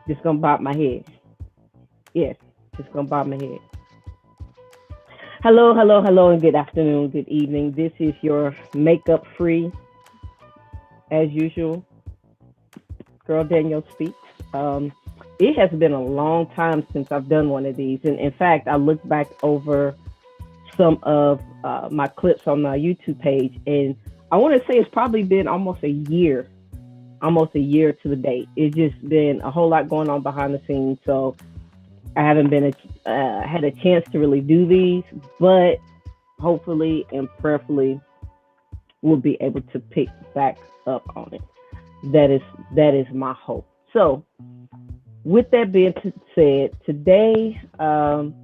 Just gonna bob my head. Yes, just gonna bob my head. Hello, hello, hello, and good afternoon, good evening. This is your makeup free, as usual, girl Danielle speaks. Um, it has been a long time since I've done one of these, and in fact, I looked back over some of my clips on my YouTube page, and I want to say it's probably been almost a year to the date. It's just been a whole lot going on behind the scenes, so I haven't had a chance to really do these, but hopefully and prayerfully we'll be able to pick back up on it. That is my hope. So, with that being said, today I'm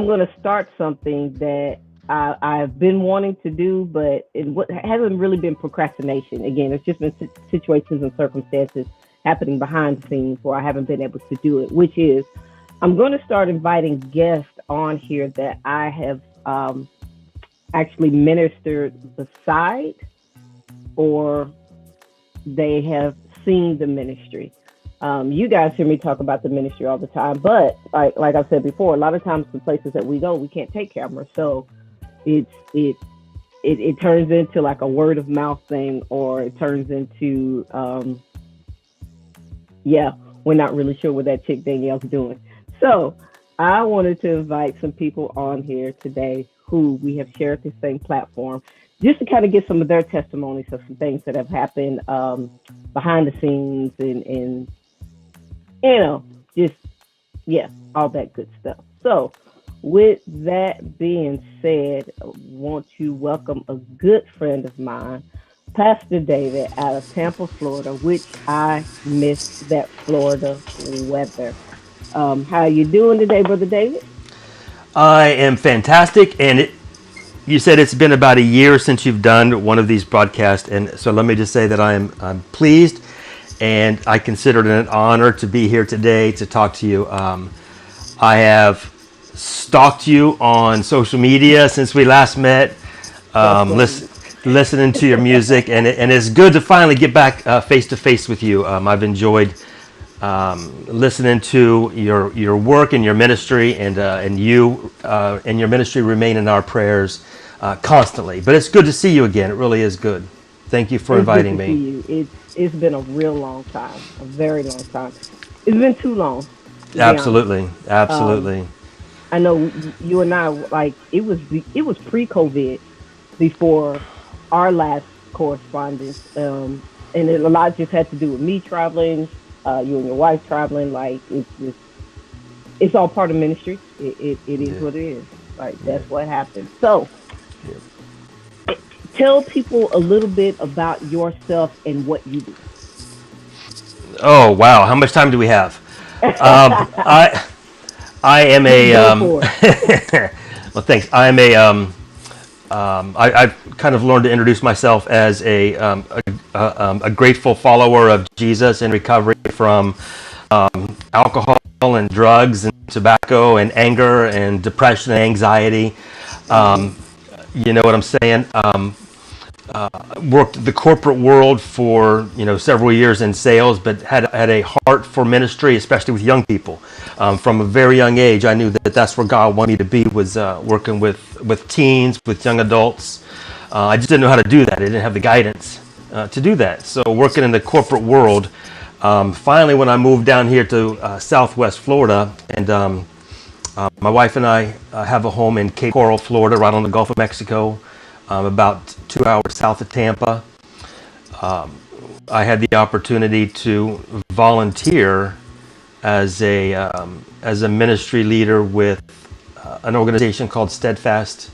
going to start something that I've been wanting to do, but it hasn't really been procrastination. Again, it's just been situations and circumstances happening behind the scenes where I haven't been able to do it, which is I'm going to start inviting guests on here that I have actually ministered beside, or they have seen the ministry. You guys hear me talk about the ministry all the time, but like I said before, a lot of times the places that we go, we can't take cameras, so it turns into like a word of mouth thing, or it turns into yeah, we're not really sure what that chick Danielle's doing. So I wanted to invite some people on here today who we have shared the same platform, just to kind of get some of their testimonies of some things that have happened behind the scenes, and just yeah, all that good stuff. So with that being said, I want to welcome a good friend of mine, Pastor David, out of Tampa, Florida, which I miss that Florida weather. How you doing today, Brother David? I am fantastic, and you said it's been about a year since you've done one of these broadcasts, and so let me just say that I'm pleased, and I consider it an honor to be here today to talk to you. I have stalked you on social media since we last met, listening to your music, and it's good to finally get back face to face with you. I've enjoyed listening to your work and your ministry, and you and your ministry remain in our prayers constantly. But it's good to see you again. It really is good. Thank you for It's good inviting to me. see you. It's been a real long time, a very long time. It's been too long, to be honest. Absolutely, Um, absolutely. I know you and I, like, it was pre-COVID before our last correspondence, and a lot just had to do with me traveling, you and your wife traveling. Like, it's all part of ministry. It is Yeah, what it is. Like, yeah, that's what happened. So yeah. tell people a little bit about yourself and what you do. Oh wow, how much time do we have? I I am a Go for it. well, thanks. I've kind of learned to introduce myself as a grateful follower of Jesus in recovery from alcohol and drugs and tobacco and anger and depression and anxiety. Hmm. You know what I'm saying? Worked the corporate world for several years in sales, but had a heart for ministry, especially with young people. From a very young age, I knew that that's where God wanted me to be, was working with teens, with young adults. I just didn't know how to do that. I didn't have the guidance to do that. So working in the corporate world, finally when I moved down here to Southwest Florida, and my wife and I have a home in Cape Coral, Florida, right on the Gulf of Mexico, about 2 hours south of Tampa. I had the opportunity to volunteer as a ministry leader with an organization called Steadfast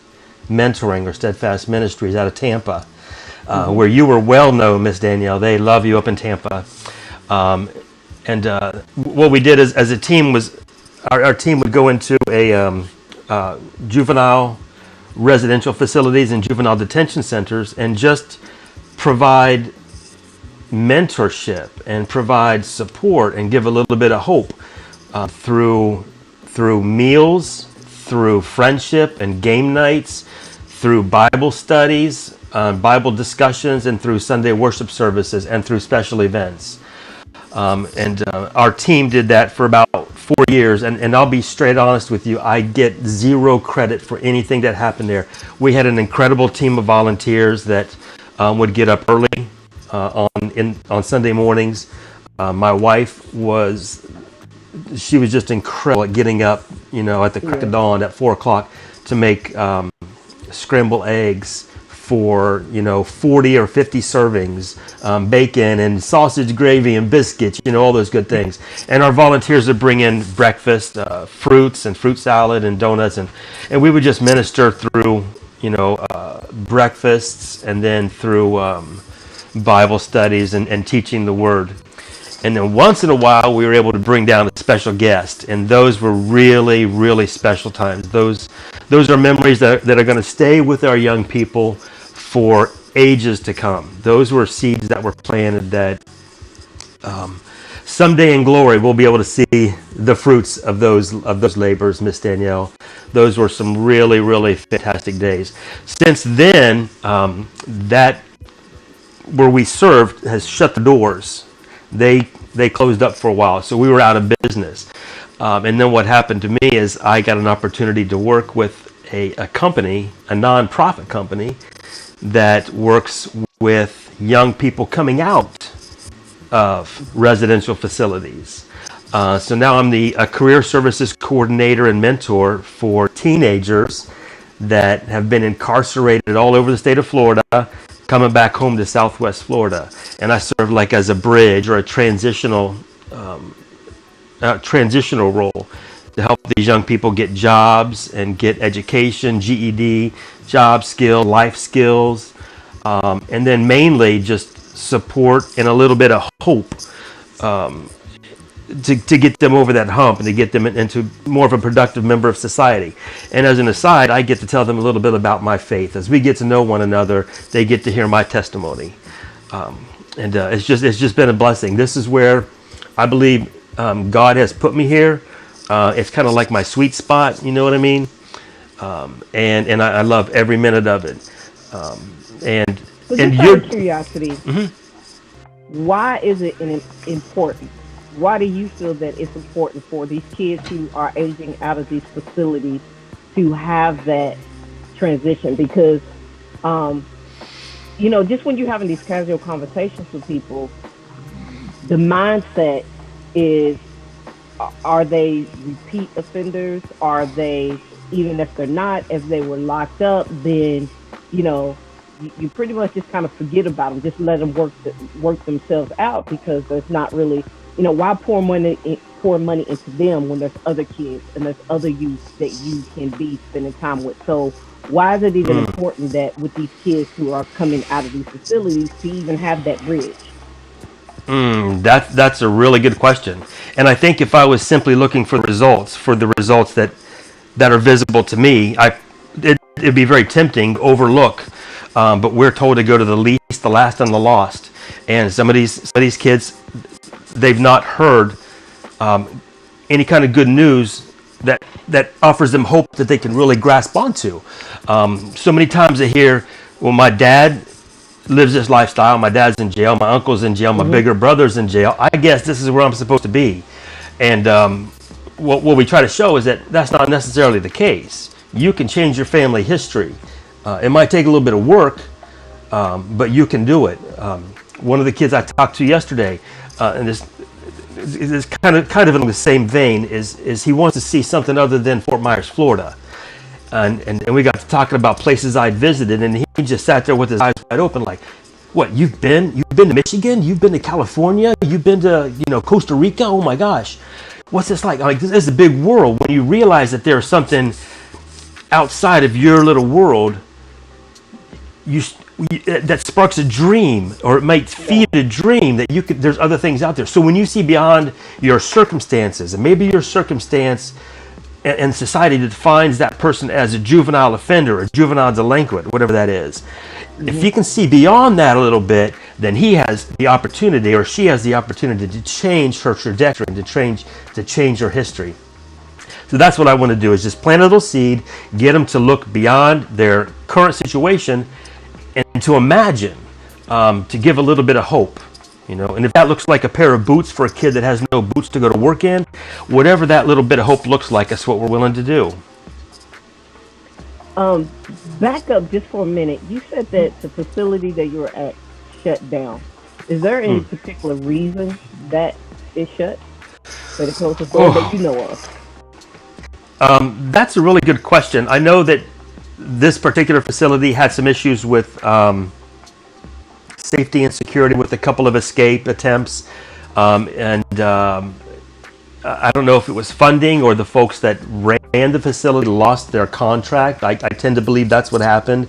Mentoring, or Steadfast Ministries, out of Tampa, Hmm. where you were well known, Miss Danielle. They love you up in Tampa. Um, and what we did as a team was our team would go into juvenile residential facilities and juvenile detention centers and just provide mentorship and provide support and give a little bit of hope through meals, through friendship and game nights, through Bible studies, Bible discussions, and through Sunday worship services and through special events. And our team did that for about 4 years. And I'll be straight honest with you, I get zero credit for anything that happened there. We had an incredible team of volunteers that would get up early on Sunday mornings. My wife she was just incredible at getting up, at the crack of dawn at 4 o'clock to make scrambled eggs for 40 or 50 servings, bacon and sausage gravy and biscuits, all those good things. And our volunteers would bring in breakfast, fruits and fruit salad and donuts, and we would just minister through breakfasts and then through Bible studies and teaching the Word. And then once in a while, we were able to bring down a special guest, and those were really, really special times. Those are memories that are going to stay with our young people for ages to come. Those were seeds that were planted that someday in glory we'll be able to see the fruits of those labors, Miss Danielle. Those were some really, really fantastic days. Since then, that where we served has shut the doors. They closed up for a while, so we were out of business. And then what happened to me is I got an opportunity to work with a company, a nonprofit company, that works with young people coming out of residential facilities. So now I'm a career services coordinator and mentor for teenagers that have been incarcerated all over the state of Florida, coming back home to Southwest Florida. And I serve like as a bridge or a transitional role to help these young people get jobs and get education, GED, job skill, life skills, and then mainly just support and a little bit of hope to get them over that hump and to get them into more of a productive member of society. And as an aside, I get to tell them a little bit about my faith. As we get to know one another, they get to hear my testimony. And it's just been a blessing. This is where I believe God has put me here. It's kind of like my sweet spot, you know what I mean? And I love every minute of it. So just out of curiosity, why is it important? Why do you feel that it's important for these kids who are aging out of these facilities to have that transition? Because, just when you're having these casual conversations with people, the mindset is, are they repeat offenders? Are they, even if they're not, if they were locked up, then, you pretty much just kind of forget about them, just let them work themselves out, because there's not really, why pour money into them when there's other kids and there's other youth that you can be spending time with? So why is it even important that with these kids who are coming out of these facilities to even have that bridge? That's a really good question. And I think if I was simply looking for the results that are visible to me, it'd be very tempting to overlook. But we're told to go to the least, the last, and the lost. And some of these kids, they've not heard any kind of good news that offers them hope that they can really grasp onto. So many times I hear, well, my dad lives this lifestyle, my dad's in jail, my uncle's in jail, my bigger brother's in jail, I guess this is where I'm supposed to be. And what we try to show is that that's not necessarily the case. You can change your family history. It might take a little bit of work, but you can do it. One of the kids I talked to yesterday, and this is kind of in the same vein, is he wants to see something other than Fort Myers, Florida. And we got to talking about places I'd visited, and he just sat there with his eyes wide open, like, "What? You've been to Michigan? You've been to California? You've been to Costa Rica? Oh my gosh, what's this like? Like, this is a big world." When you realize that there's something outside of your little world, that sparks a dream, or it might feed a dream that there's other things out there. So when you see beyond your circumstances, and maybe your circumstance and society defines that person as a juvenile offender, a juvenile delinquent, whatever that is. If you can see beyond that a little bit, then he has the opportunity, or she has the opportunity, to change her trajectory and to change her history. So that's what I want to do, is just plant a little seed, get them to look beyond their current situation and to imagine, to give a little bit of hope And if that looks like a pair of boots for a kid that has no boots to go to work in, whatever that little bit of hope looks like, that's what we're willing to do. Um, Back up just for a minute. You said that the facility that you were at shut down. Is there any Hmm. particular reason that it shut? That it closed its doors that Oh, you know of? that's a really good question. I know that this particular facility had some issues with safety and security with a couple of escape attempts. And I don't know if it was funding or the folks that ran the facility lost their contract. I tend to believe that's what happened.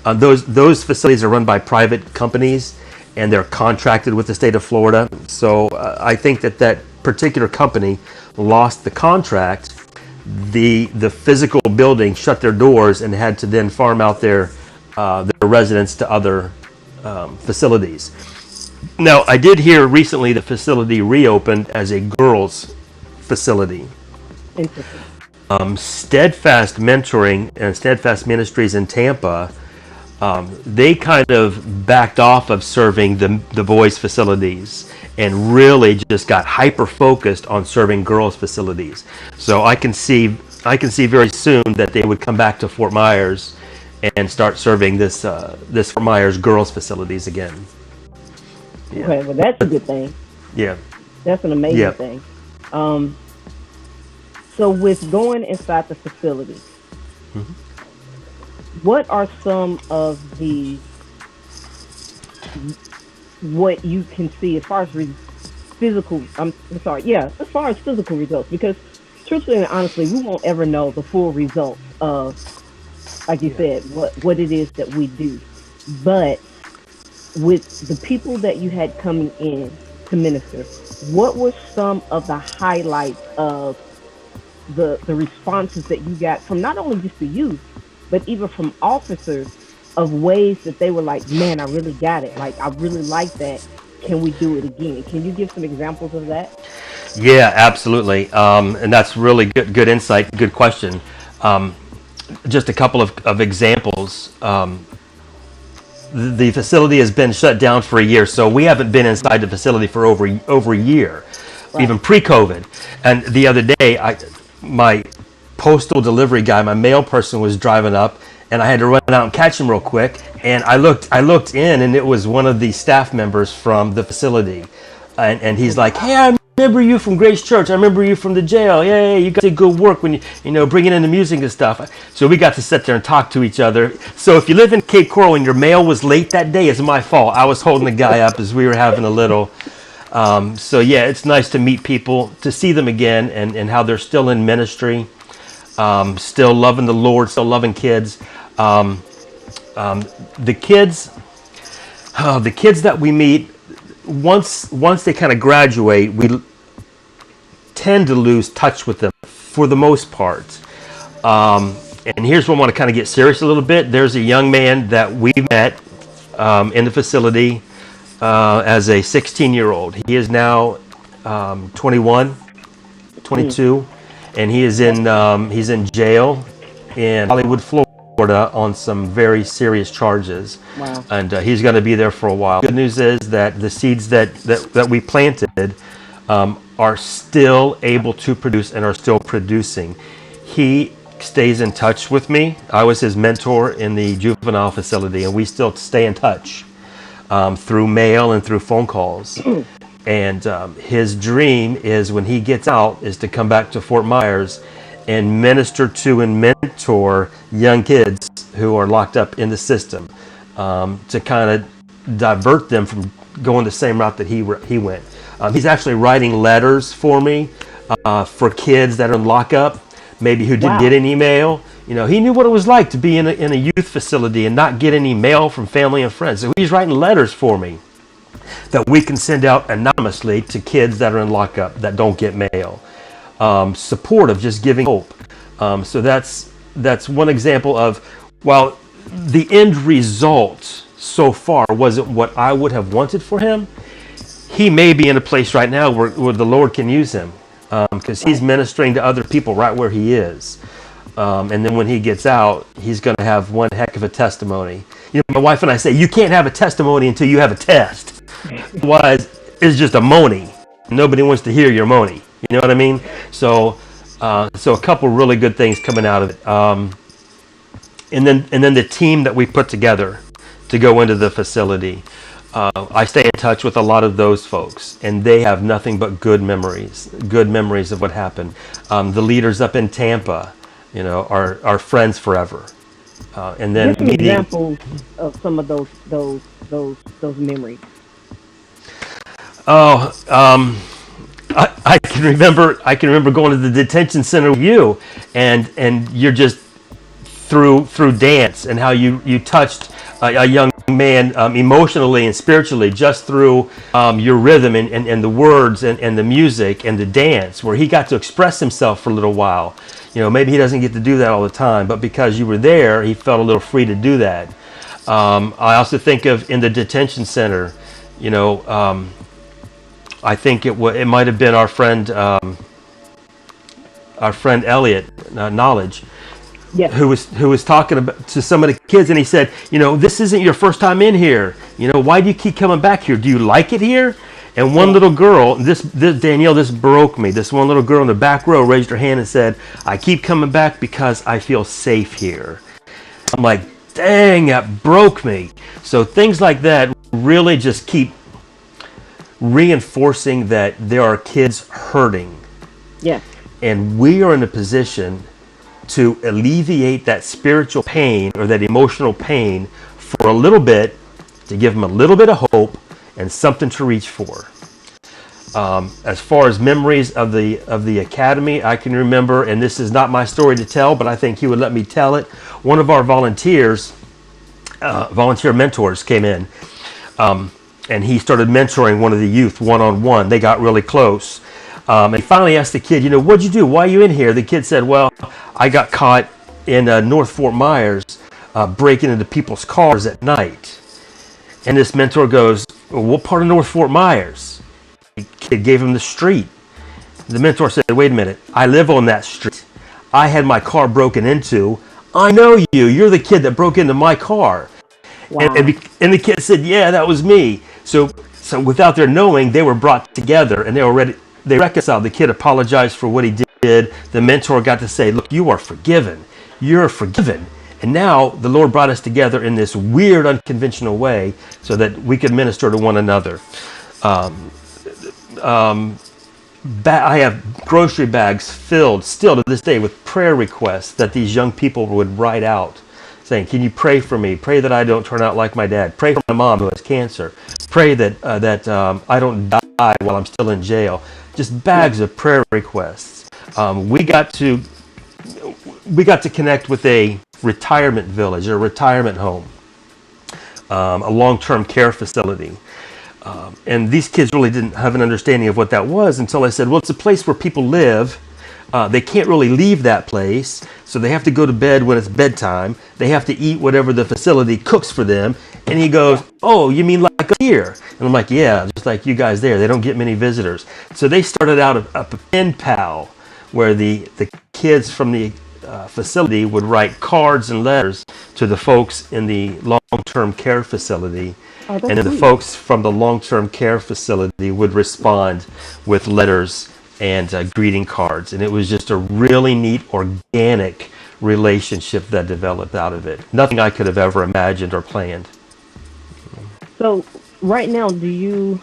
Those facilities are run by private companies, and they're contracted with the state of Florida. So I think that particular company lost the contract. The physical building shut their doors and had to then farm out their residents to other facilities. Now, I did hear recently the facility reopened as a girls' facility. Interesting. Steadfast Mentoring and Steadfast Ministries in Tampa, they kind of backed off of serving the boys' facilities and really just got hyper focused on serving girls' facilities. So I can see very soon that they would come back to Fort Myers and start serving this Fort Myers girls' facilities again. Yeah, Okay, well that's a good thing. yeah, That's an amazing yeah. thing. Um, so with going inside the facility, what are some of the what you can see as far as physical? I'm sorry, yeah, as far as physical results, because truthfully and honestly, we won't ever know the full results of, like you Yeah. said, what it is that we do. But with the people that you had coming in to minister, what were some of the highlights of the responses that you got from not only just the youth, but even from officers of ways that they were like, man, I really got it. Like, I really like that. Can we do it again? Can you give some examples of that? Yeah, absolutely. And that's really good insight, good question. Um, just a couple of examples. The facility has been shut down for a year, so we haven't been inside the facility for over a year, Right. even pre-COVID. And the other day, my postal delivery guy, my mail person, was driving up, and I had to run out and catch him real quick. And I looked in, and it was one of the staff members from the facility, and Oh, he's like, "Hey, wow. I remember you from Grace Church. I remember you from the jail. Yeah, you guys did good work when you bringing in the music and stuff." So we got to sit there and talk to each other. So if you live in Cape Coral and your mail was late that day, it's my fault. I was holding the guy up as we were having a little. So yeah, it's nice to meet people, to see them again, and how they're still in ministry, still loving the Lord, still loving kids. Um, the kids, the kids that we meet, once they kind of graduate, we tend to lose touch with them for the most part. And here's where I want to kind of get serious a little bit. There's a young man that we met in the facility as a 16-year-old. He is now 21, Mm, 22, and okay. he's in jail in Hollywood, Florida, on some very serious charges, Wow. and he's going to be there for a while. Good news is that the seeds that we planted are still able to produce and are still producing. He stays in touch with me. I was his mentor in the juvenile facility, and we still stay in touch through mail and through phone calls. And his dream is, when he gets out, is to come back to Fort Myers and minister to and mentor young kids who are locked up in the system, to kind of divert them from going the same route that he went. He's actually writing letters for me for kids that are in lockup, maybe who didn't get Wow. an email. He knew what it was like to be in a youth facility and not get any mail from family and friends. So he's writing letters for me that we can send out anonymously to kids that are in lockup that don't get mail. Supportive, just giving hope. So that's one example of, while the end result so far wasn't what I would have wanted for him, he may be in a place right now where the Lord can use him, because he's Right. ministering to other people right where he is. And then when he gets out, he's going to have one heck of a testimony. My wife and I say, you can't have a testimony until you have a test. Otherwise, is just a moany. Nobody wants to hear your moany. You know what I mean? So, so a couple really good things coming out of it. And then the team that we put together to go into the facility. I stay in touch with a lot of those folks, and they have nothing but good memories of what happened. The leaders up in Tampa, are friends forever. And then Give some meeting. examples of some of those memories. Oh, I can remember. I can remember going to the detention center with you, and you're just through dance and how you touched a young man emotionally and spiritually just through your rhythm and the words and the music and the dance, where he got to express himself for a little while. Maybe he doesn't get to do that all the time, but because you were there, he felt a little free to do that. I also think of in the detention center, I think it might have been our friend Elliot Knowledge, Yes. who was talking to some of the kids, and he said, this isn't your first time in here. Why do you keep coming back here? Do you like it here? And one little girl, this Danielle, this broke me. This one little girl in the back row raised her hand and said, I keep coming back because I feel safe here. I'm like, dang, that broke me. So things like that really just keep reinforcing that there are kids hurting. Yes. And we are in a position to alleviate that spiritual pain or that emotional pain for a little bit, to give them a little bit of hope and something to reach for. As far as memories of the academy, I can remember, and this is not my story to tell, but I think he would let me tell it. One of our volunteer mentors came in, and he started mentoring one of the youth one-on-one. They got really close. And he finally asked the kid, what'd you do? Why are you in here? The kid said, well, I got caught in North Fort Myers breaking into people's cars at night. And this mentor goes, well, what part of North Fort Myers? The kid gave him the street. The mentor said, wait a minute, I live on that street. I had my car broken into. I know you. You're the kid that broke into my car. Wow. And the kid said, yeah, that was me. So without their knowing, they were brought together and they reconciled. The kid apologized for what he did. The mentor got to say, look, you are forgiven. You're forgiven. And now the Lord brought us together in this weird, unconventional way so that we could minister to one another. I have grocery bags filled still to this day with prayer requests that these young people would write out, saying, can you pray for me? Pray that I don't turn out like my dad. Pray for my mom who has cancer. Pray that I don't die while I'm still in jail. Just bags of prayer requests. We got to connect with a retirement village, a retirement home, a long-term care facility. And these kids really didn't have an understanding of what that was until I said, well, it's a place where people live. They can't really leave that place, so they have to go to bed when it's bedtime. They have to eat whatever the facility cooks for them. And he goes, oh, you mean like here? And I'm like, yeah, just like you guys there. They don't get many visitors. So they started out a pen pal where the kids from the facility would write cards and letters to the folks in the long-term care facility. Oh, and then the sweet. folks from the long-term care facility would respond with letters and greeting cards. And it was just a really neat, organic relationship that developed out of it. Nothing I could have ever imagined or planned. So right now, do you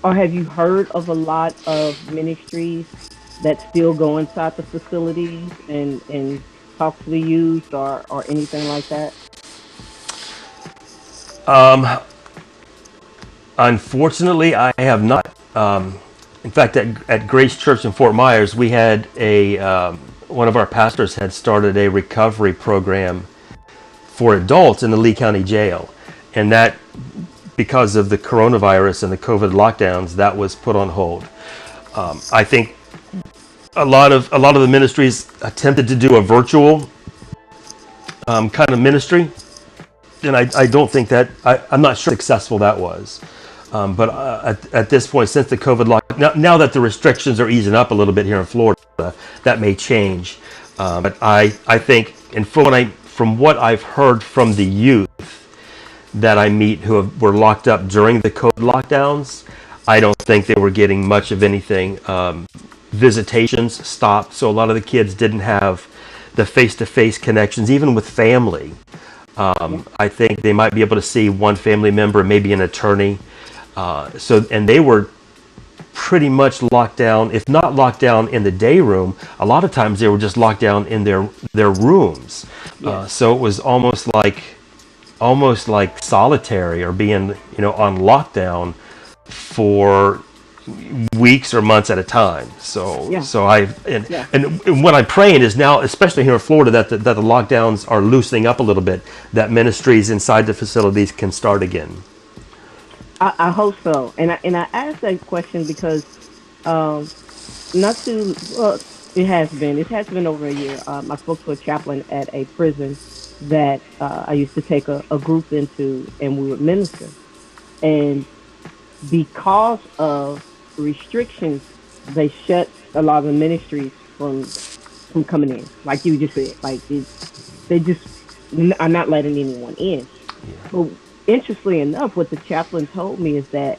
or have you heard of a lot of ministries that still go inside the facilities and talk to the youth or anything like that? Unfortunately, I have not. In fact, at Grace Church in Fort Myers, we had one of our pastors had started a recovery program for adults in the Lee County Jail, and that, because of the coronavirus and the COVID lockdowns, that was put on hold. I think a lot of the ministries attempted to do a virtual kind of ministry, and I don't think that I'm not sure how successful that was. But at this point, since the COVID lockdown, now that the restrictions are easing up a little bit here in Florida, that may change. But I think, and from what I've heard from the youth that I meet who were locked up during the COVID lockdowns, I don't think they were getting much of anything. Visitations stopped, so a lot of the kids didn't have the face-to-face connections, even with family. Yeah. I think they might be able to see one family member, maybe an attorney. And they were pretty much locked down, if not locked down in the day room. A lot of times they were just locked down in their rooms. Yeah. So it was almost like solitary, or being, on lockdown for weeks or months at a time. So Yeah. so I Yeah. and what I'm praying is now, especially here in Florida, that the lockdowns are loosening up a little bit, that ministries inside the facilities can start again. I hope so. And I asked that question because um, not too well, it has been over a year. I spoke to a chaplain at a prison that I used to take a group into, and we would minister. And because of restrictions, they shut a lot of the ministries from coming in. Like you just said, they just are not letting anyone in. But interestingly enough, what the chaplain told me is that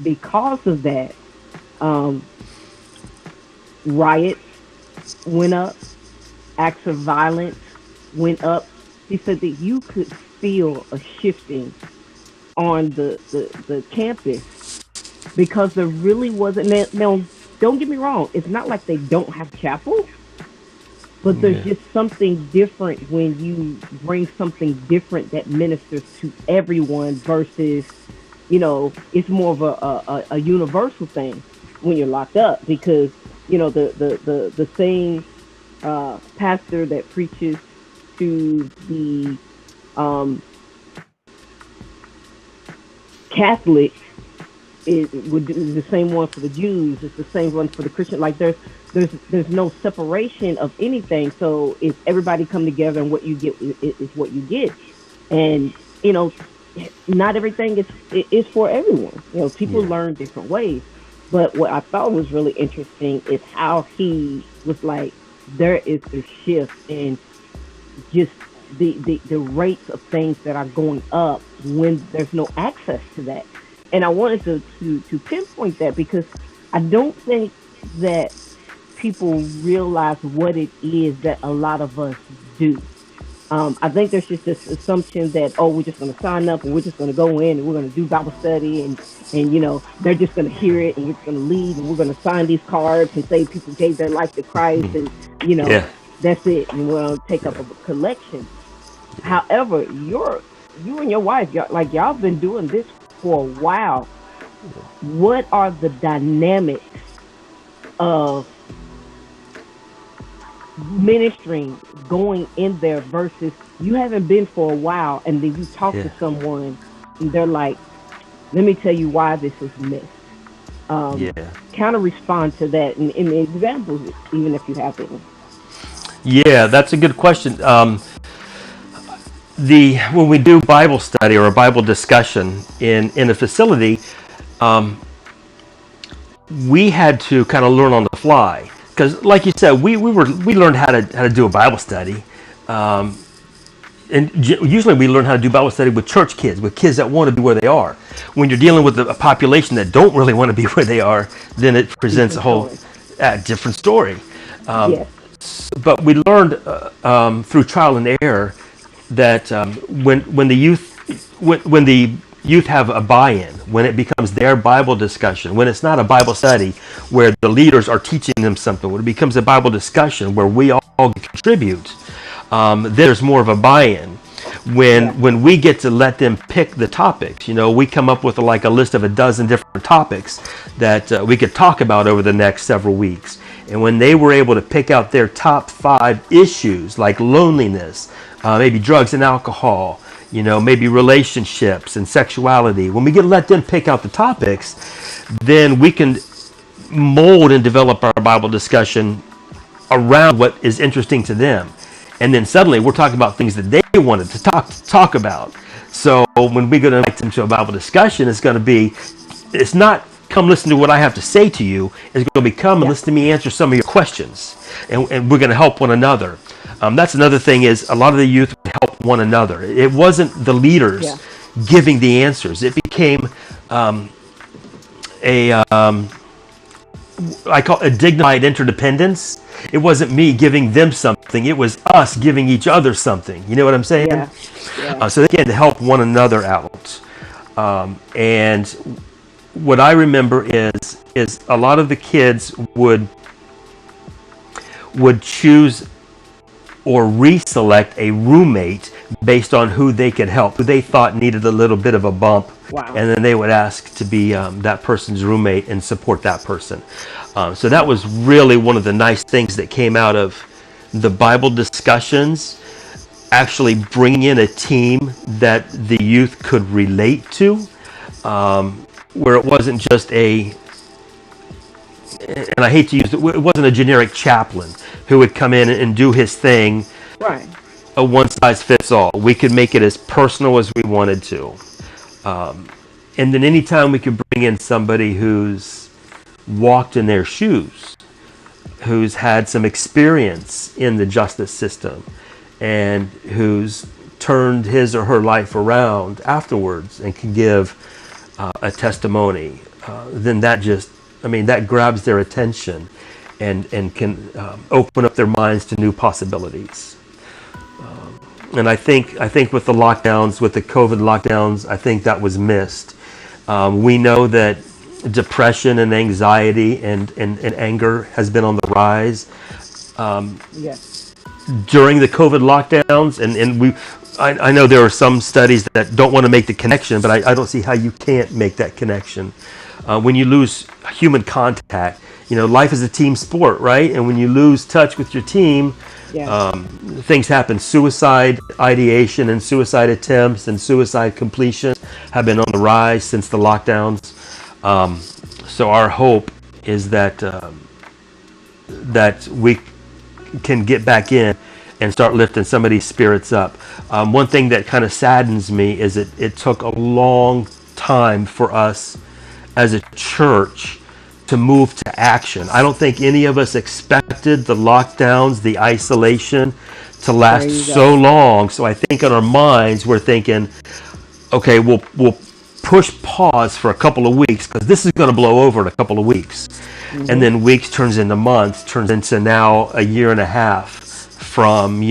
because of that, um, riots went up, acts of violence went up. He said that you could feel a shifting on the campus because there really wasn't. Now, don't get me wrong, it's not like they don't have chapel, but there's Yeah. just something different when you bring something different that ministers to everyone versus, it's more of a universal thing when you're locked up because, the same pastor that preaches to the um, Catholics is the same one for the Jews. It's the same one for the Christian. Like there's no separation of anything. So if everybody come together and what you get is what you get, and you know, not everything is for everyone. People Yeah. learn different ways. But what I thought was really interesting is how he was like, there is a shift in just the rates of things that are going up when there's no access to that. And I wanted to pinpoint that because I don't think that people realize what it is that a lot of us do. I think there's just this assumption that, oh, we're just going to sign up and we're just going to go in and we're going to do Bible study, and they're just going to hear it and we're just going to leave and we're going to sign these cards and say people gave their life to Christ, and you know Yeah. that's it, and we'll take up a collection. However, you and your wife, y'all been doing this for a while. What are the dynamics of ministering going in there versus you haven't been for a while and then you talk Yeah. to someone and they're like, let me tell you why this is missed. Um, Yeah. Kind of respond to that in the examples, even if you have any. Yeah, that's a good question. The When we do Bible study or a Bible discussion in a facility, we had to kind of learn on the fly because, like you said, we learned how to do a Bible study, and usually we learn how to do Bible study with church kids, with kids that want to be where they are. When you're dealing with a population that don't really want to be where they are, then it presents a Different whole story. different story. Yes. But we learned through trial and error that when the youth have a buy-in, when it becomes their Bible discussion, when it's not a Bible study where the leaders are teaching them something, when it becomes a Bible discussion where we all contribute, there's more of a buy-in. Yeah. When we get to let them pick the topics, we come up with like a list of a dozen different topics that we could talk about over the next several weeks. And when they were able to pick out their top 5 issues, like loneliness, maybe drugs and alcohol, maybe relationships and sexuality, when we get to let them pick out the topics, then we can mold and develop our Bible discussion around what is interesting to them. And then suddenly we're talking about things that they wanted to talk about. So when we go to invite them to a Bible discussion, it's not come listen to what I have to say to you. It's going to be come and Yeah. listen to me answer some of your questions. And we're going to help one another. That's another thing, is a lot of the youth would help one another. It wasn't the leaders Yeah. giving the answers. It became a I call it a dignified interdependence. It wasn't me giving them something; it was us giving each other something. You know what I'm saying? Yeah. Yeah. So they began to help one another out. And what I remember is a lot of the kids would choose or reselect a roommate based on who they could help, who they thought needed a little bit of a bump. Wow. And then they would ask to be that person's roommate and support that person. So that was really one of the nice things that came out of the Bible discussions, actually bringing in a team that the youth could relate to, where it wasn't just and I hate to use it wasn't a generic chaplain who would come in and do his thing. Right. A one size fits all. We could make it as personal as we wanted to. And then anytime we could bring in somebody who's walked in their shoes, who's had some experience in the justice system, and who's turned his or her life around afterwards and can give a testimony, then that grabs their attention and can open up their minds to new possibilities. And I think with the lockdowns, with the COVID lockdowns, I think that was missed. We know that depression and anxiety and anger has been on the rise. Yes. During the COVID lockdowns, and I know there are some studies that don't want to make the connection, but I don't see how you can't make that connection. When you lose human contact, life is a team sport, right? And when you lose touch with your team, Yeah. things happen. Suicide ideation and suicide attempts and suicide completion have been on the rise since the lockdowns. So our hope is that we can get back in and start lifting somebody's spirits up. One thing that kind of saddens me is it took a long time for us as a church to move to action. I don't think any of us expected the lockdowns, the isolation to last so long. So I think in our minds we're thinking, okay, we'll push pause for a couple of weeks because this is going to blow over in a couple of weeks. Mm-hmm. And then weeks turns into months, turns into now a year and a half. From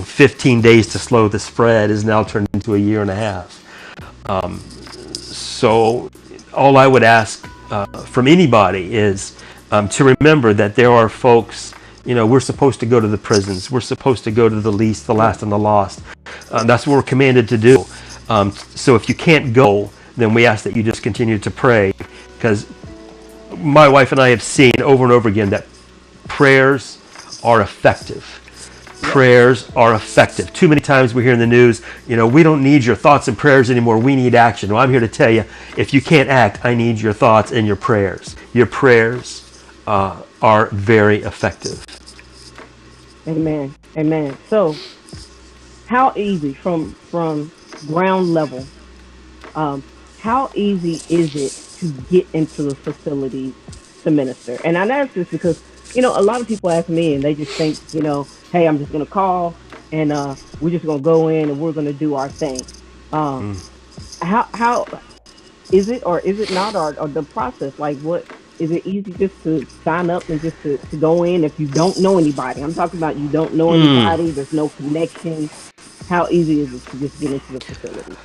15 days to slow the spread is now turned into a year and a half. So all I would ask from anybody is to remember that there are folks, we're supposed to go to the prisons. We're supposed to go to the least, the last, and the lost. That's what we're commanded to do. So if you can't go, then we ask that you just continue to pray, because my wife and I have seen over and over again that prayers are effective. Prayers are effective. Too many times we hear in the news, we don't need your thoughts and prayers anymore. We need action. Well, I'm here to tell you, if you can't act, I need your thoughts and your prayers. Your prayers are very effective. Amen. Amen. So, how easy from ground level? How easy is it to get into the facilities to minister? And I ask this because a lot of people ask me and they just think, hey, I'm just going to call and we're just going to go in and we're going to do our thing. How is it, or is it not, or the process? Like, what is it easy just to sign up and just to go in if you don't know anybody? I'm talking about you don't know anybody, there's no connection. How easy is it to just get into the facility?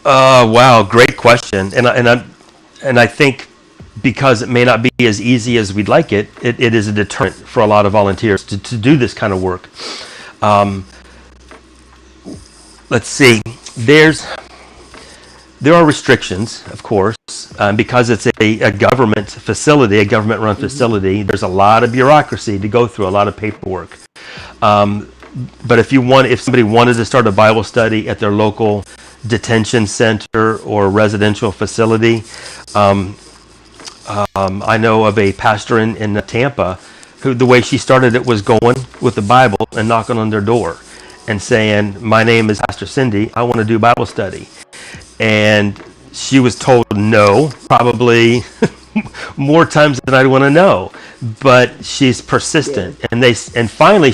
Wow, great question. And I think because it may not be as easy as we'd like it is a deterrent for a lot of volunteers to do this kind of work. Let's see. There are restrictions, of course, because it's a government facility, a government-run facility. There's a lot of bureaucracy to go through, a lot of paperwork. But if somebody wanted to start a Bible study at their local detention center or residential facility, I know of a pastor in Tampa who the way she started it was going with the Bible and knocking on their door and saying, my name is Pastor Cindy, I want to do Bible study. And she was told no, probably more times than I'd want to know, but she's persistent. Yeah. And finally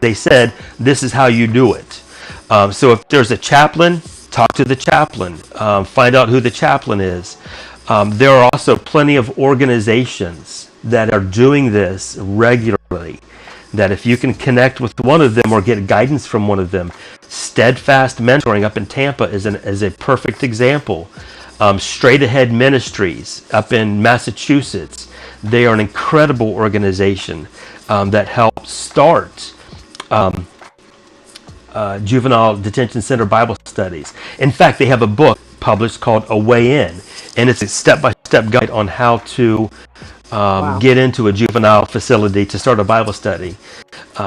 they said, this is how you do it. So if there's a chaplain, talk to the chaplain, find out who the chaplain is. There are also plenty of organizations that are doing this regularly, that if you can connect with one of them or get guidance from one of them, Steadfast Mentoring up in Tampa is a perfect example. Straight Ahead Ministries up in Massachusetts, they are an incredible organization that helps start juvenile detention center Bible studies. In fact, they have a book published called A Way In, and it's a step-by-step guide on how to Wow. get into a juvenile facility to start a Bible study.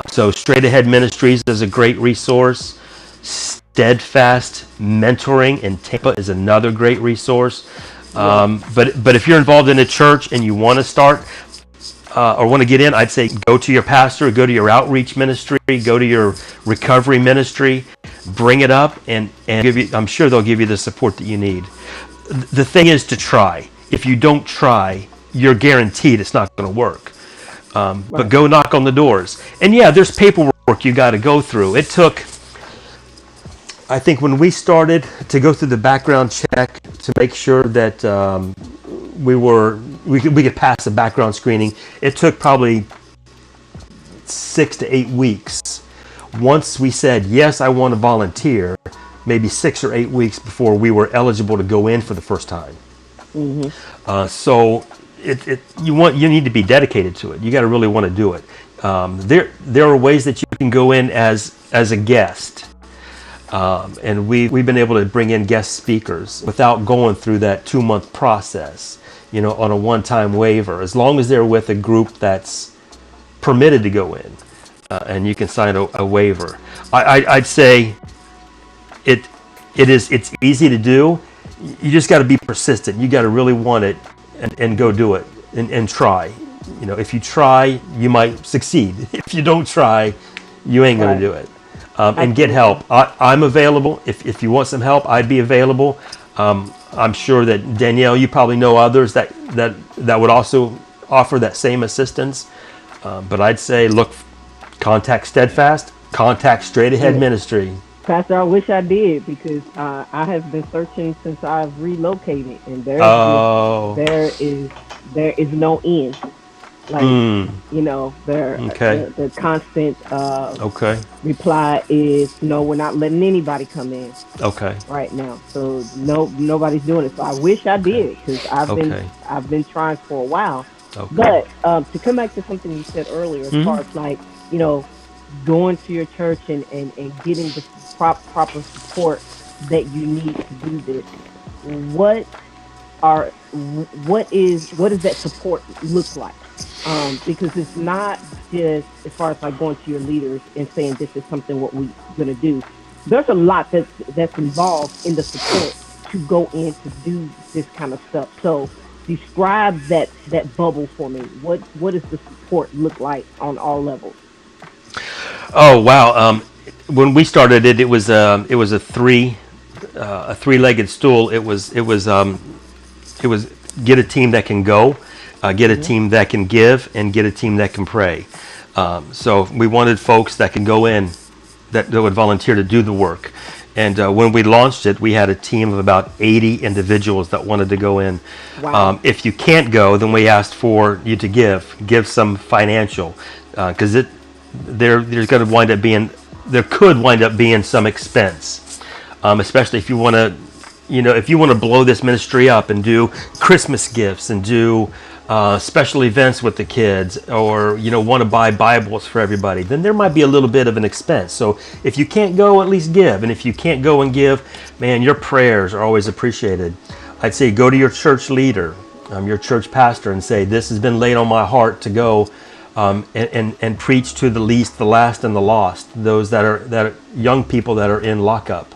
So Straight Ahead Ministries is a great resource. Steadfast Mentoring in Tampa is another great resource. But if you're involved in a church and you want to start or want to get in, I'd say go to your pastor, go to your outreach ministry, go to your recovery ministry, bring it up, and give you, I'm sure they'll give you the support that you need. The thing is to try. If you don't try, you're guaranteed it's not going to work. But go knock on the doors. And yeah, there's paperwork you got to go through. It took, I think when we started to go through the background check to make sure that we could pass the background screening, it took probably 6 to 8 weeks. Once we said, yes, I want to volunteer, maybe 6 or 8 weeks before we were eligible to go in for the first time. So you need to be dedicated to it. You got to really want to do it. There are ways that you can go in as a guest. And we've been able to bring in guest speakers without going through that 2-month process, on a one-time waiver, as long as they're with a group that's permitted to go in, and you can sign a waiver. I'd say it's easy to do. You just got to be persistent. You got to really want it and go do it and try. If you try, you might succeed. If you don't try, you ain't going to do it. And get help. I'm available. If you want some help, I'd be available. I'm sure that Danielle, you probably know others that would also offer that same assistance. But I'd say, contact Steadfast, contact Straight Ahead Ministry. Pastor, I wish I did, because I have been searching since I've relocated, and there is no end. The constant reply is, no, we're not letting anybody come in. Okay. Right now, so nobody's doing it. So I wish I did, because I've been trying for a while. Okay. But to come back to something you said earlier, as far as going to your church and getting the proper support that you need to do this, what does that support look like? Because it's not just as far as like going to your leaders and saying this is something what we're gonna do. There's a lot that's involved in the support to go in to do this kind of stuff. So describe that bubble for me. What does the support look like on all levels? Oh wow! When we started it was a three-legged stool. It was get a team that can go, get a team that can give, and get a team that can pray. So we wanted folks that can go in, that would volunteer to do the work. And when we launched it, we had a team of about 80 individuals that wanted to go in. Wow. If you can't go, then we asked for you to give some financial, because there's going to wind up being, there could wind up being some expense, especially if you want to, if you want to blow this ministry up and do Christmas gifts and do special events with the kids, or want to buy Bibles for everybody, then there might be a little bit of an expense. So if you can't go, at least give. And if you can't go and give, man, your prayers are always appreciated. I'd say go to your church leader, your church pastor, and say, this has been laid on my heart to go and preach to the least, the last, and the lost, those that are young people that are in lockup,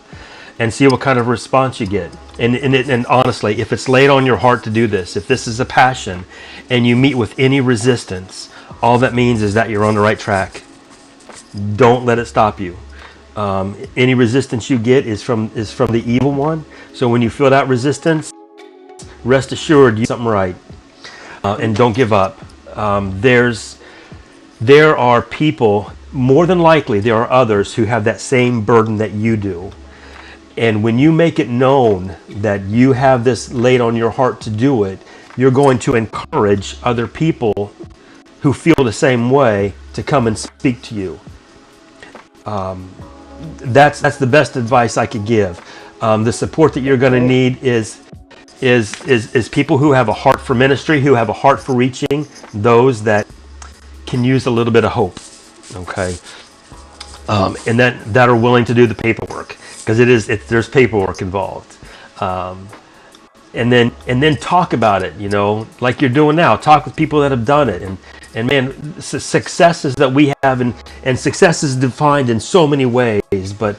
and see what kind of response you get. And honestly, if it's laid on your heart to do this, if this is a passion, and you meet with any resistance, all that means is that you're on the right track. Don't let it stop you. Any resistance you get is from the evil one. So when you feel that resistance, rest assured you did something right, and don't give up. There are people, more than likely, there are others who have that same burden that you do. And when you make it known that you have this laid on your heart to do it, you're going to encourage other people who feel the same way to come and speak to you. That's the best advice I could give. The support that you're going to need is people who have a heart for ministry, who have a heart for reaching those that can use a little bit of hope. Okay, and that are willing to do the paperwork, because there's paperwork involved. And then talk about it, like you're doing now. Talk with people that have done it, and man, successes that we have, and success is defined in so many ways, but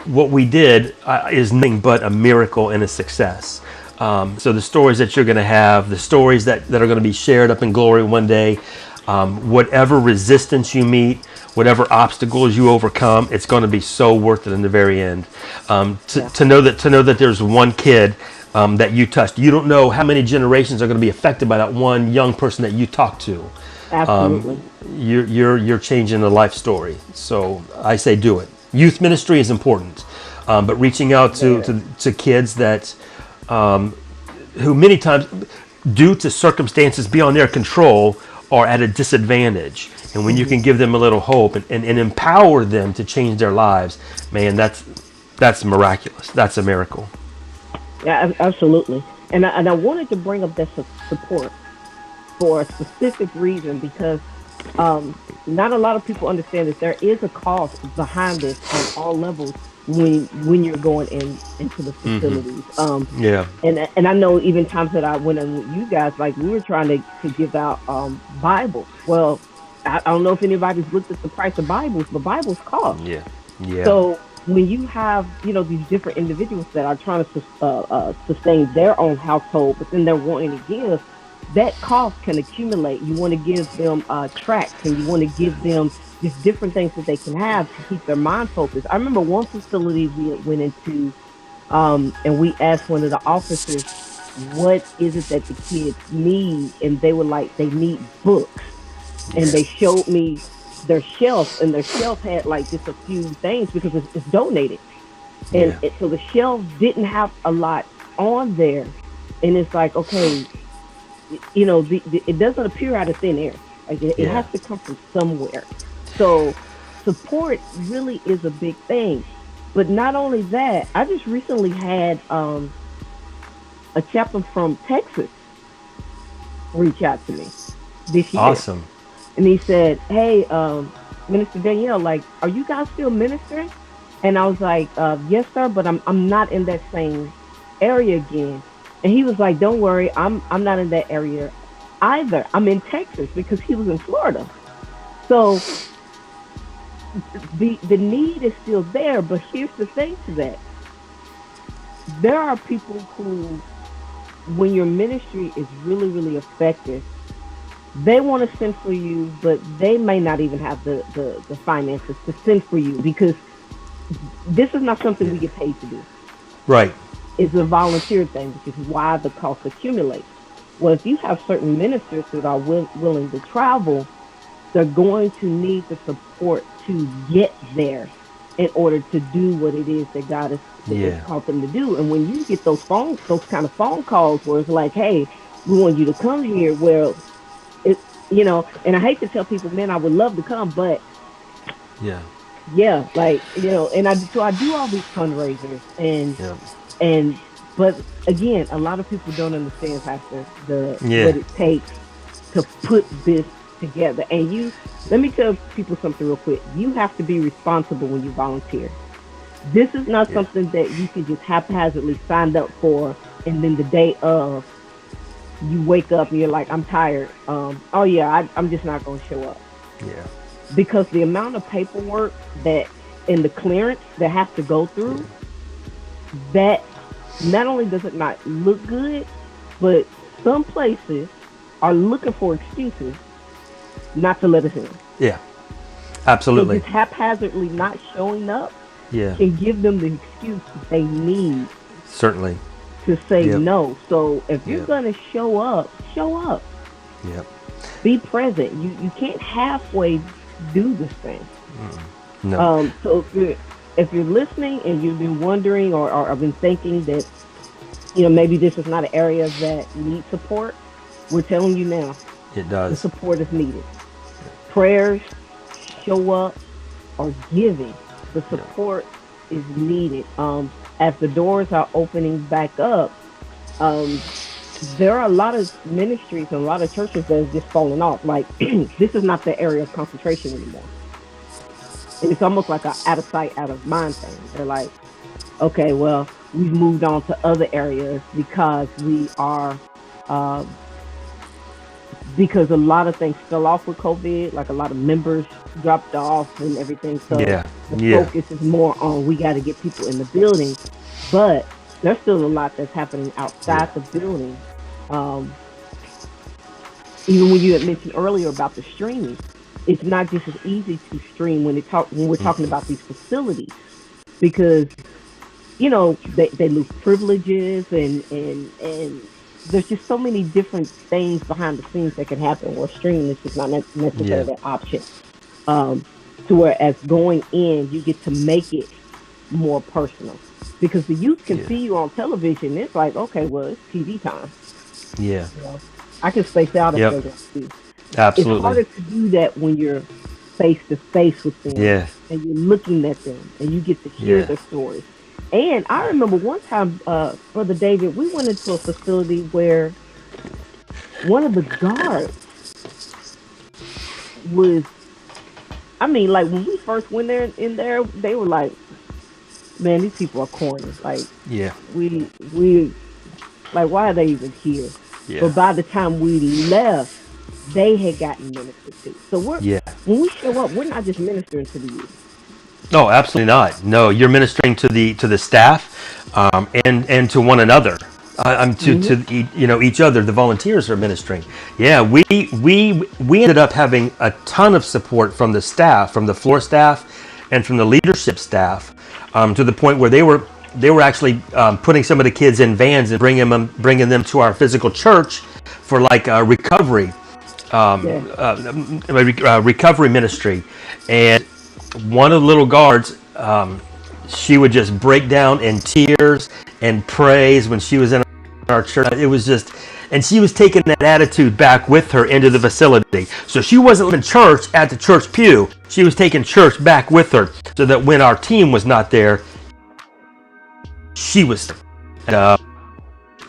what we did is nothing but a miracle and a success. So the stories that you're going to have, the stories that are going to be shared up in glory one day, whatever resistance you meet, whatever obstacles you overcome, it's going to be so worth it in the very end. To know that there's one kid that you touched. You don't know how many generations are going to be affected by that one young person that you talk to. Absolutely. You're changing the life story. So I say do it. Youth ministry is important, but reaching out to kids that who many times, due to circumstances beyond their control, are at a disadvantage. And when you can give them a little hope and empower them to change their lives, man, that's miraculous. That's a miracle. Yeah, absolutely. And I wanted to bring up that support for a specific reason, because not a lot of people understand that there is a cost behind this on all levels when you're going into the facilities. Yeah. And I know even times that I went in with you guys, like we were trying to give out Bibles. Well, I don't know if anybody's looked at the price of Bibles, but Bibles cost. Yeah. Yeah. So when you have, these different individuals that are trying to sustain their own household, but then they're wanting to give, that cost can accumulate. You want to give them tracts, and you want to give them just different things that they can have to keep their mind focused. I remember one facility we went into, and we asked one of the officers, what is it that the kids need? And they were like, they need books. And they showed me their shelf, and their shelf had like just a few things because it's donated. And so the shelf didn't have a lot on there. And it's like, okay, it doesn't appear out of thin air. Like it has to come from somewhere. So support really is a big thing. But not only that, I just recently had a chaplain from Texas reach out to me this year. Awesome. And he said, hey, Minister Danielle, like, are you guys still ministering? And I was like, yes, sir, but I'm not in that same area again. And he was like, don't worry, I'm not in that area either. I'm in Texas, because he was in Florida. So the need is still there, but here's the thing to that. There are people who, when your ministry is really, really effective, they want to send for you, but they may not even have the finances to send for you, because this is not something we get paid to do. Right. It's a volunteer thing, which is why the cost accumulates. Well, if you have certain ministers that are willing to travel, they're going to need the support to get there in order to do what it is that God has called them to do. And when you get those kind of phone calls where it's like, hey, we want you to come here, well, and I hate to tell people, man, I would love to come, but like, and I do all these fundraisers, but again, a lot of people don't understand, Pastor, what it takes to put this together. And let me tell people something real quick. You have to be responsible when you volunteer. This is not something that you can just haphazardly sign up for, and then the day of, you wake up and you're like, I'm tired. I'm just not going to show up. Yeah. Because the amount of paperwork and the clearance that has to go through, that not only does it not look good, but some places are looking for excuses not to let us in. Yeah. Absolutely. So just haphazardly not showing up Yeah. can give them the excuse that they need. Certainly. To say no. So if you're going to show up, show up. Yep. Be present. You can't halfway do this thing. No. So if you're listening and you've been wondering or have been thinking that, you know, maybe this is not an area that needs support, we're telling you now, It the does. support is needed. Prayers, show up, or giving, the Yeah. support is needed. As the doors are opening back up, um, there are a lot of ministries and a lot of churches that have just fallen off. Like this is not the area of concentration anymore, and it's almost like a out of sight, out of mind thing. They're like, okay, well, we've moved on to other areas because we are, uh, because a lot of things fell off with COVID. Like a lot of members dropped off and everything. So Yeah. the Yeah. focus is more on we got to get people in the building, but there's still a lot that's happening Yeah. outside the building. Um, Even when you had mentioned earlier about the streaming, it's not just as easy to stream when we're talking Mm-mm. about these facilities because you know they lose privileges and there's just so many different things behind the scenes that can happen where streaming is just not Yeah. necessarily an option. Um, to whereas going in, you get to make it more personal because the youth can Yeah. see you on television. It's like, okay, well, it's TV time. Yeah. You know, I can space out if Yep. they want to. It's Absolutely. harder to do that when you're face to face with them Yeah. and you're looking at them and you get to hear Yeah. their stories. And I remember one time, Brother David, we went into a facility where one of the guards was, I mean, like when we first went in there, they were like, man, these people are corny. Like Yeah. we like, why are they even here? Yeah. But by the time we left, they had gotten ministered to. So Yeah. when we show up, we're not just ministering to the youth. No, absolutely not. No, you're ministering to the staff, and to one another. Hmm. You know, each other. The volunteers are ministering. Yeah, we ended up having a ton of support from the staff, from the floor staff, and from the leadership staff, to the point where they were actually putting some of the kids in vans and bringing them to our physical church for like recovery, Yeah. recovery ministry. And one of the little guards, she would just break down in tears and praise when she was in our church. It was just, and she was taking that attitude back with her into the facility. So she wasn't living church at the church pew. She was taking church back with her so that when our team was not there, she was. Uh,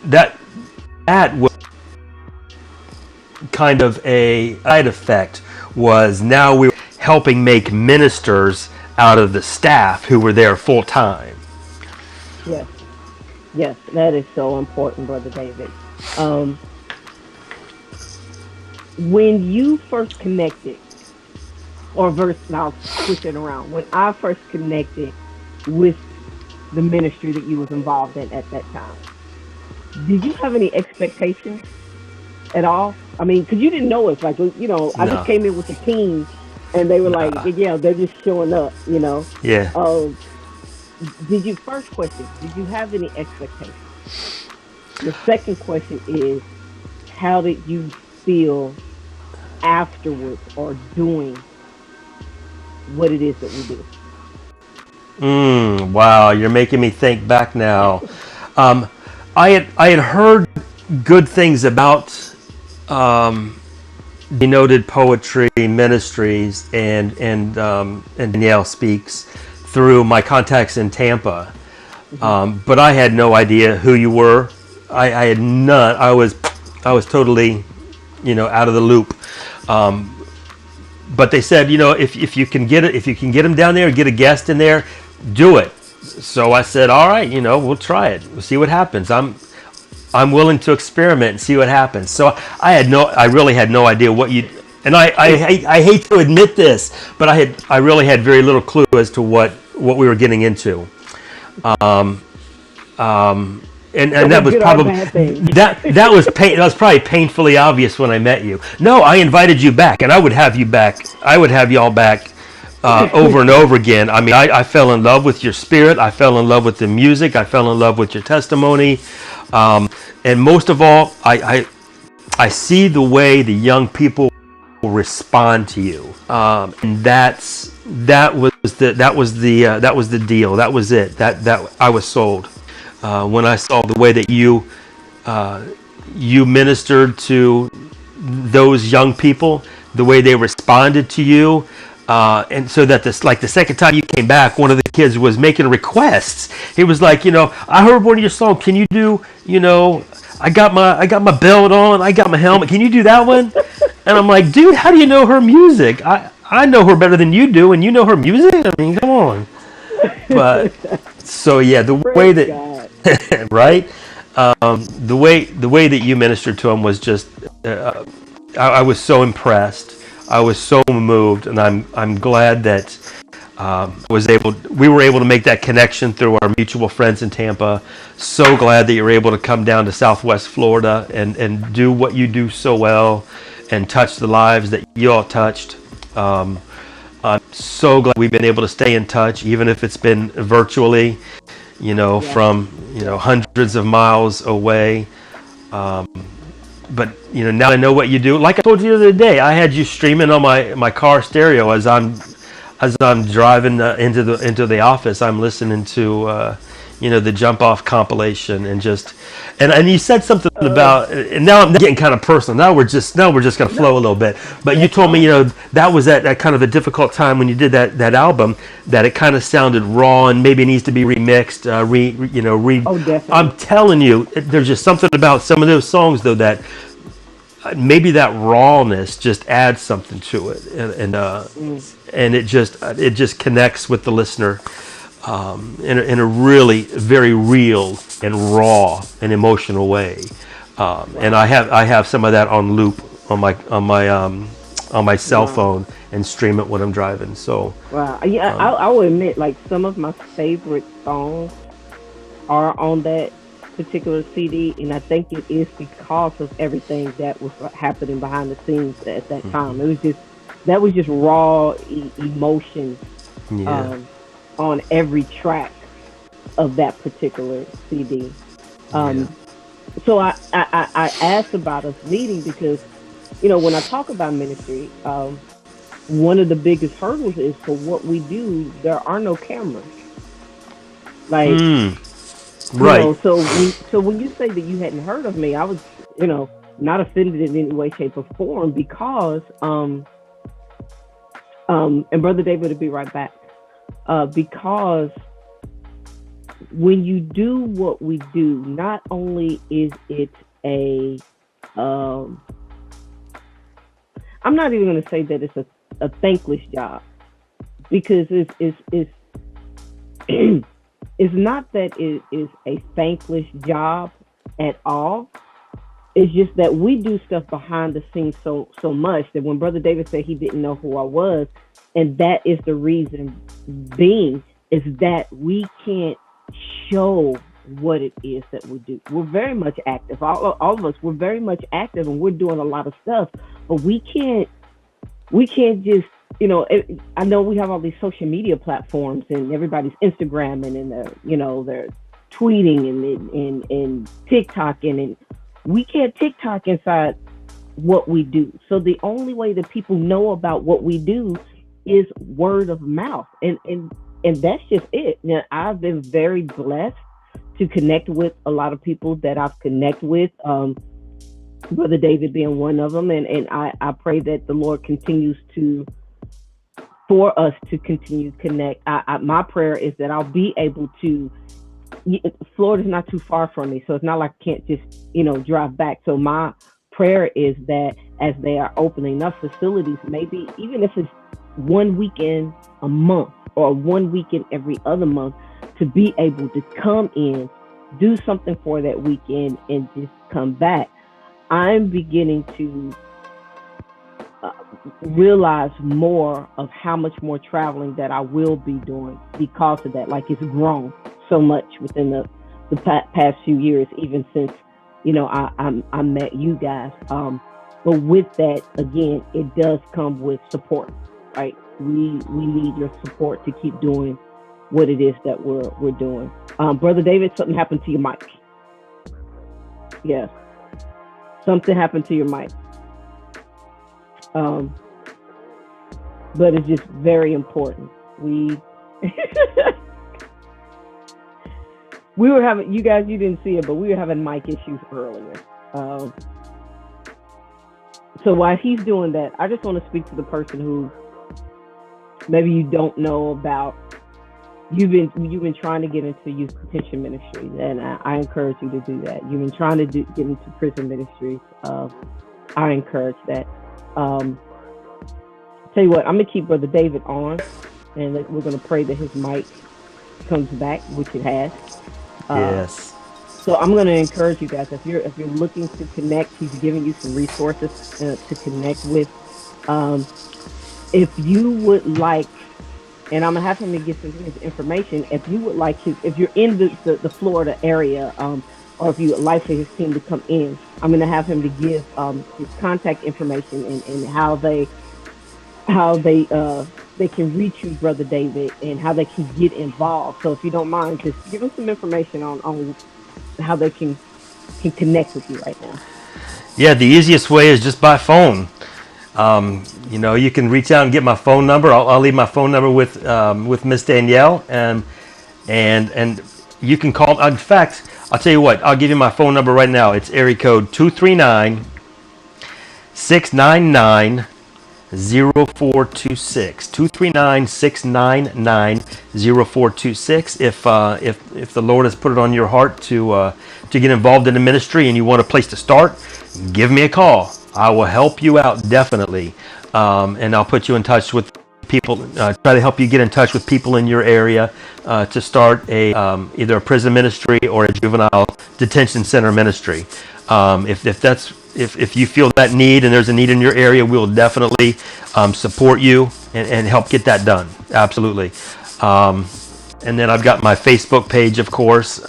that that was kind of a side effect, was now we were helping make ministers out of the staff who were there full time. Yes. Yes. That is so important, Brother David. Um, when you first connected, or verse, now switch it around. When I first connected with the ministry that you was involved in at that time, did you have any expectations at all? I mean, because you didn't know us. Like, you know, I just No, came in with the team, and they were like, nah, yeah, they're just showing up. You know. yeah. Um, did you first question? Did you have any expectations? The second question is, how did you feel afterwards or doing what it is that we do? Wow, you're making me think back now. Um, I had heard good things about denoted poetry ministries and Danielle Speaks through my contacts in Tampa. Hmm. But I had no idea who you were. I had none. I was totally, out of the loop. But they said, if you can get it, if you can get them down there and get a guest in there, do it. So I said, all right, we'll try it. We'll see what happens. I'm willing to experiment and see what happens. So I really had no idea what you. And I hate to admit this, but I really had very little clue as to what we were getting into. And Whether that was good or probably bad thing. that was probably painfully obvious when I met you. No, I invited you back, and I would have you back. I would have y'all back over and over again. I mean, I fell in love with your spirit. I fell in love with the music. I fell in love with your testimony, and most of all, I see the way the young people respond to you, and that was that was the deal. That was it. That I was sold when I saw the way that you ministered to those young people, the way they responded to you. And so that like the second time you came back, one of the kids was making requests. He was like, I heard one of your songs. Can you do, I got my belt on, I got my helmet. Can you do that one? And I'm like, dude, how do you know her music? I know her better than you do, and you know her music. I mean, come on. But so yeah, the way Praise God. that right, the way that you ministered to him was just, I was so impressed. I was so moved, and I'm glad that we were able to make that connection through our mutual friends in Tampa. So glad that you were able to come down to Southwest Florida and do what you do so well and touch the lives that you all touched. I'm so glad we've been able to stay in touch, even if it's been virtually, from hundreds of miles away. But now I know what you do. Like I told you the other day, I had you streaming on my car stereo as I'm driving into the office. I'm listening to the Jump Off compilation and you said something about, and now I'm getting kind of personal. Now we're just gonna flow a little bit. But you told me that was at kind of a difficult time when you did that album, that it kind of sounded raw and maybe it needs to be remixed. Oh, definitely. I'm telling you, there's just something about some of those songs though that maybe that rawness just adds something to it, and it just connects with the listener in a really very real and raw and emotional way. And I have some of that on loop on my cell phone and stream it when I'm driving. So Wow. Yeah, I will admit, like, some of my favorite songs are on that particular CD, and I think it is because of everything that was happening behind the scenes at that time. That was just raw emotion yeah, on every track of that particular CD. yeah, So I asked about us meeting because, when I talk about ministry, one of the biggest hurdles is for what we do, there are no cameras. Like, right. so when you say that you hadn't heard of me, I was, not offended in any way, shape, or form because, and Brother David will be right back. Because when you do what we do, not only is it I'm not even going to say that it's a thankless job, because it's it's not that it is a thankless job at all. It's just that we do stuff behind the scenes so much that when Brother David said he didn't know who I was, and that is the reason being, is that we can't show what it is that we do. We're very much active. All of us, we're very much active, and we're doing a lot of stuff, but we can't just, I know we have all these social media platforms and everybody's Instagramming and they're tweeting and TikToking, and we can't TikTok inside what we do. So the only way that people know about what we do is word of mouth, and that's just it. Now, I've been very blessed to connect with a lot of people that I've connected with, Brother David being one of them, and I pray that the Lord continues for us to continue to connect. My prayer is that I'll be able to. Florida's not too far from me, so it's not like I can't just drive back. So my prayer is that as they are opening up facilities, maybe even if it's one weekend a month or one weekend every other month, to be able to come in, do something for that weekend, and just come back. I'm beginning to realize more of how much more traveling that I will be doing because of that. Like, it's grown so much within the past few years, even since I met you guys. But with that, again, it does come with support, right? We need your support to keep doing what it is that we're doing. Brother David, something happened to your mic. Yes, something happened to your mic. But it's just very important We we were having, you guys, you didn't see it, but we were having mic issues earlier. So while he's doing that, I just want to speak to the person who maybe you don't know about. You've been trying to get into youth detention ministries, and I encourage you to do that. You've been trying to get into prison ministries. I encourage that. Tell you what, I'm gonna keep Brother David on, and we're gonna pray that his mic comes back, which it has. Yes. So I'm going to encourage you guys, if you're looking to connect, he's giving you some resources to connect with. If you would like, and I'm going to have him to get some his information. If you would like to, if you're in the Florida area, or if you would like for his team to come in, I'm going to have him to give his contact information and how they can reach you, Brother David, and how they can get involved. So if you don't mind, just give them some information on how they can connect with you right now. Yeah, the easiest way is just by phone. You can reach out and get my phone number. I'll leave my phone number with Miss Danielle, and you can call. In fact, I'll tell you what. I'll give you my phone number right now. It's area code 239-699-0426. 239-699-0426. If the Lord has put it on your heart to get involved in the ministry and you want a place to start, give me a call. I will help you out definitely, and I'll put you in touch with people. Try to help you get in touch with people in your area to start either a prison ministry or a juvenile detention center ministry. If you feel that need and there's a need in your area, we'll definitely support you and help get that done. Absolutely. And then I've got my Facebook page, of course.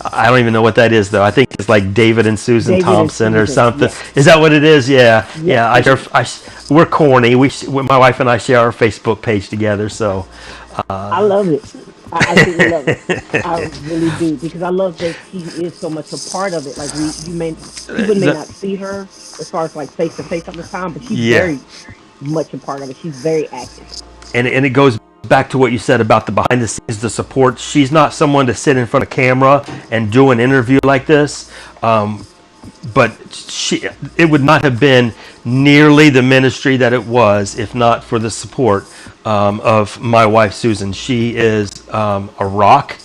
I don't even know what that is, though. I think it's like David and Susan Thompson or something. Yeah. Is that what it is? Yeah. We're corny. My wife and I share our Facebook page together. So I love it. I absolutely love it. I really do, because I love that she is so much a part of it. Like people may not see her as far as like face to face all the time, but she's very much a part of it. She's very active. And it goes back to what you said about the behind the scenes, the support. She's not someone to sit in front of camera and do an interview like this. But it would not have been nearly the ministry that it was if not for the support of my wife, Susan. She is a rock.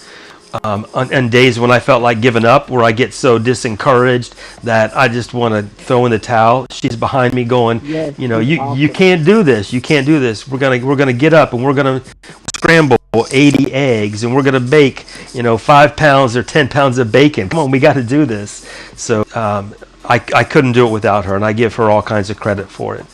On days when I felt like giving up, where I get so discouraged that I just want to throw in the towel, she's behind me going, yes, you can't do this. You can't do this. We're gonna get up and we're gonna scramble 80 eggs and we're gonna bake 5 pounds or 10 pounds of bacon. Come on, we got to do this. So I couldn't do it without her, and I give her all kinds of credit for it.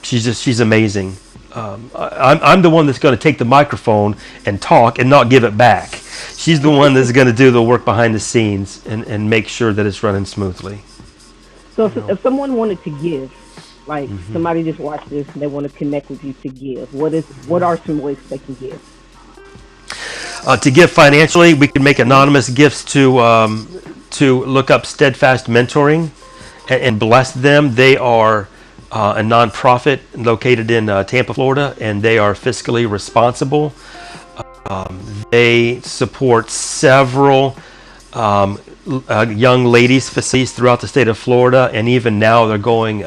She's amazing. I'm the one that's going to take the microphone and talk and not give it back. She's the one that's going to do the work behind the scenes and make sure that it's running smoothly. So if someone wanted to give, like somebody just watched this and they want to connect with you to give, what are some ways they can give? To give financially, we can make anonymous gifts to look up Steadfast Mentoring and bless them. They are a nonprofit located in Tampa, Florida, and they are fiscally responsible. They support several young ladies facilities throughout the state of Florida, and even now they're going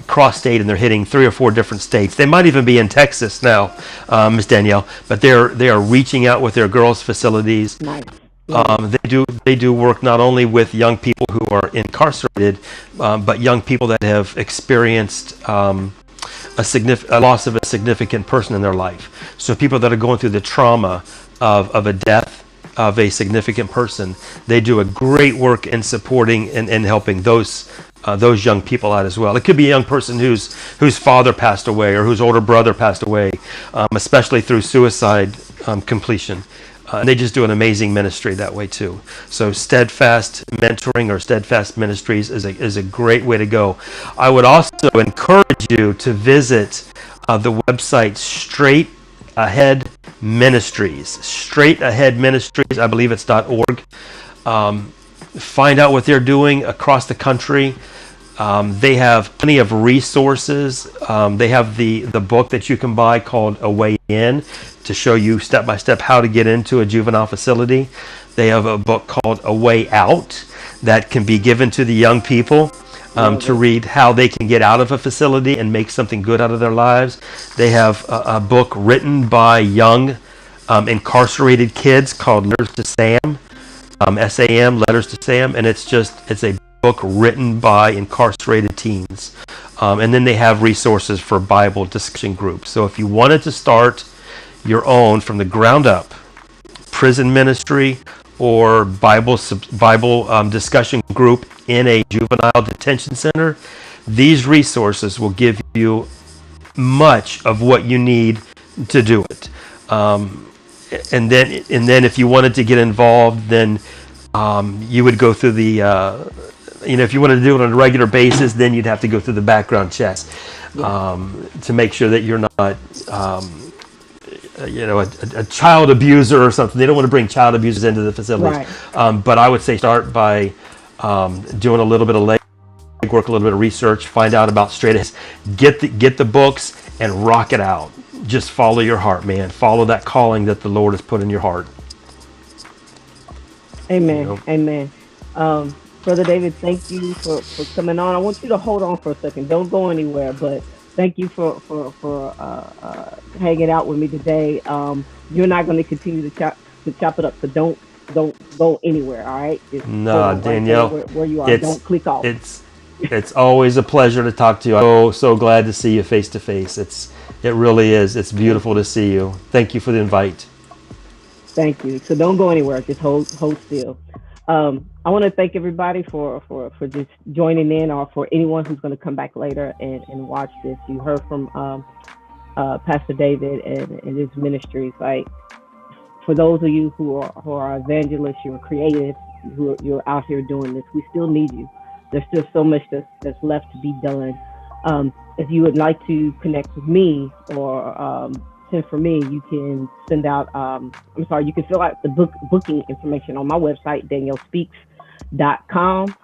cross-state, and they're hitting 3 or 4 different states. They might even be in Texas now, Ms. Danielle, but they are reaching out with their girls' facilities. Nice. They do work not only with young people who are incarcerated, but young people that have experienced a loss of a significant person in their life. So people that are going through the trauma of a death of a significant person, they do a great work in supporting and helping those young people out as well. It could be a young person whose father passed away or whose older brother passed away, especially through suicide completion. And they just do an amazing ministry that way too. So Steadfast Mentoring or Steadfast Ministries is a great way to go. I would also encourage you to visit the website Straight Ahead Ministries. Straight Ahead Ministries, I believe it's .org. Find out what they're doing across the country. They have plenty of resources. They have the book that you can buy called A Way In to show you step by step how to get into a juvenile facility. They have a book called A Way Out that can be given to the young people Love to it. read how they can get out of a facility and make something good out of their lives. They have a book written by young incarcerated kids called Letters to Sam, SAM, Letters to Sam, and it's a book written by incarcerated teens. And then they have resources for Bible discussion groups. So if you wanted to start your own from the ground up, prison ministry or Bible discussion group in a juvenile detention center, these resources will give you much of what you need to do it. And then if you wanted to get involved, then you would go through if you wanted to do it on a regular basis, then you'd have to go through the background checks Yeah. to make sure that you're not, a child abuser or something. They don't want to bring child abusers into the facilities. Right. But I would say start by doing a little bit of legwork, a little bit of research, find out about straight A's, get the books, and rock it out. Just follow your heart, man. Follow that calling that the Lord has put in your heart. Amen. Amen. Brother David, thank you for coming on. I want you to hold on for a second. Don't go anywhere, but thank you for hanging out with me today. You're not going to continue to chop it up, so don't go anywhere. All right, just hold No, on right there Danielle, where you are. it's Don't click off. it's always a pleasure to talk to you. I'm so glad to see you face to face. It really is. It's beautiful to see you. Thank you for the invite. Thank you. So don't go anywhere. Just hold still. I want to thank everybody for just joining in, or for anyone who's going to come back later and watch this. You heard from Pastor David and his ministries. Like, for those of you who are evangelists, you're creative, you're out here doing this. We still need you. There's still so much that's left to be done. If you would like to connect with me or send for me, you can send out. You can fill out the booking information on my website, daniellespeaks.com.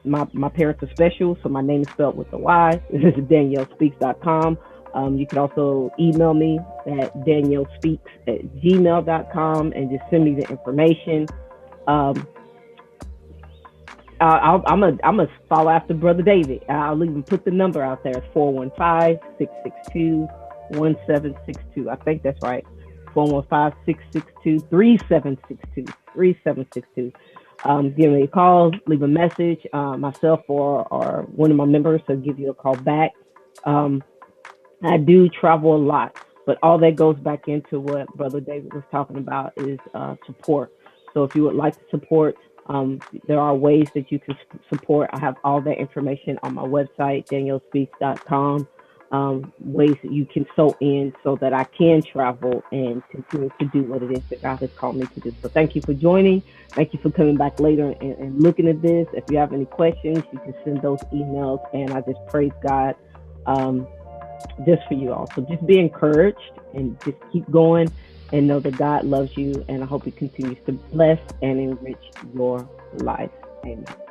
My parents are special, so my name is spelled with a Y. This is daniellespeaks.com. You can also email me at daniellespeaks@gmail.com and just send me the information. I'm gonna follow after Brother David. I'll even put the number out there. 415-662-1762. I think that's right. 415-662-3762. Give me a call, leave a message. Myself or one of my members will give you a call back. I do travel a lot, but all that goes back into what Brother David was talking about is support. So if you would like to support, there are ways that you can support. I have all that information on my website, daniellespeaks.com. Ways that you can sew in so that I can travel and continue to do what it is that God has called me to do. So thank you for joining. Thank you for coming back later and looking at this. If you have any questions, you can send those emails, and I just praise God just for you all. So just be encouraged and just keep going and know that God loves you, and I hope He continues to bless and enrich your life. Amen.